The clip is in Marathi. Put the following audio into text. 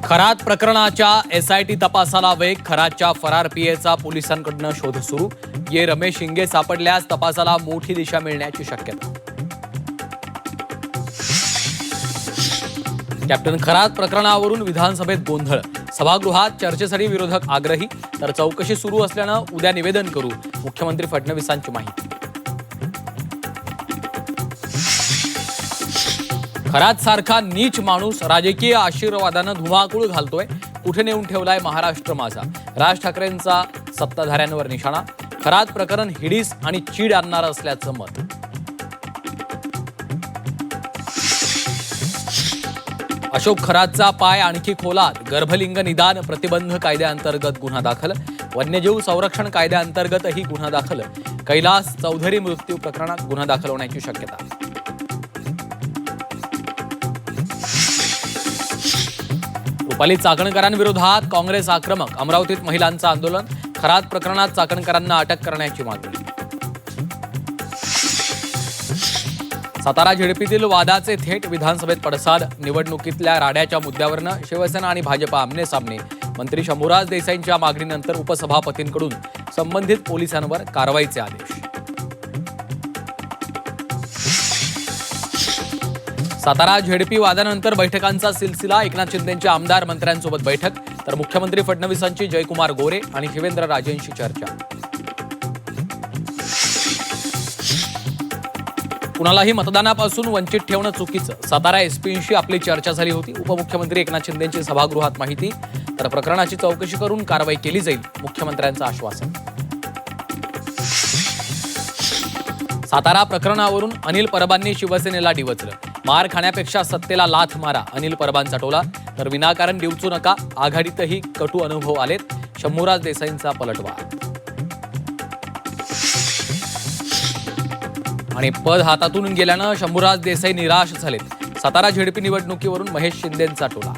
खरात प्रकरणाच्या एसआयटी तपासाला वेग. खरातच्या फरार पीएचा पोलिसांकडून शोध सुरू. ये रमेश हिंगे सापडल्यास तपासाला मोठी दिशा मिळण्याची शक्यता. कॅप्टन खरात प्रकरणावरून विधानसभेत गोंधळ. सभागृहात चर्चेसाठी विरोधक आग्रही. तर चौकशी सुरू असल्यानं उद्या निवेदन करू, मुख्यमंत्री फडणवीसांची माहिती. खरात सारखा नीच माणूस राजकीय आशीर्वादानं धुमाकूळ घालतोय. कुठे नेऊन ठेवलाय महाराष्ट्र माझा. राज ठाकरेंचा सत्ताधाऱ्यांवर निशाणा. खरात प्रकरण हिडीस आणि चीड आणणार असल्याचं मत. अशोक खरातचा पाय आणखी खोलात. गर्भलिंग निदान प्रतिबंध कायद्याअंतर्गत गुन्हा दाखल. वन्यजीव संरक्षण कायद्याअंतर्गतही गुन्हा दाखल. कैलास चौधरी मृत्यू प्रकरणात गुन्हा दाखल होण्याची शक्यता. रुपाली चाकणकरांविरोधात काँग्रेस आक्रमक. अमरावतीत महिलांचं आंदोलन. खरात प्रकरणात चाकणकरांना अटक करण्याची मागणी. सातारा झेडपीतील वादाचे थेट विधानसभेत पडसाद. निवडणुकीतल्या राड्याच्या मुद्द्यावरनं शिवसेना आणि भाजपा आमने सामने. मंत्री शंभूराज देसाईंच्या मागणीनंतर उपसभापतींकडून संबंधित पोलिसांवर कारवाईचे आदेश. सातारा झेडपी वादानंतर बैठकांचा सिलसिला. एकनाथ शिंदेंच्या आमदार मंत्र्यांसोबत बैठक. तर मुख्यमंत्री फडणवीसांची जयकुमार गोरे आणि शिवेंद्र राजेंशी चर्चा. कुणालाही मतदानापासून वंचित ठेवणं चुकीचं. सातारा एसपींशी आपली चर्चा झाली होती. उपमुख्यमंत्री एकनाथ शिंदेंची सभागृहात माहिती. तर प्रकरणाची चौकशी करून कारवाई केली जाईल, मुख्यमंत्र्यांचं आश्वासन. सातारा प्रकरणावरून अनिल परबांनी शिवसेनेला डिवचलं. मार खाण्यापेक्षा सत्तेला लाथ मारा, अनिल परबांचा टोला. तर विनाकारण डिवचू नका, आघाडीतही कटू अनुभव आलेत. शंभूराज देसाईंचा पलटवार. आणि पद हातातून गेल्यानं शंभूराज देसाई निराश झालेत. सातारा झेडपी निवडणुकीवरून महेश शिंदेंचा टोला.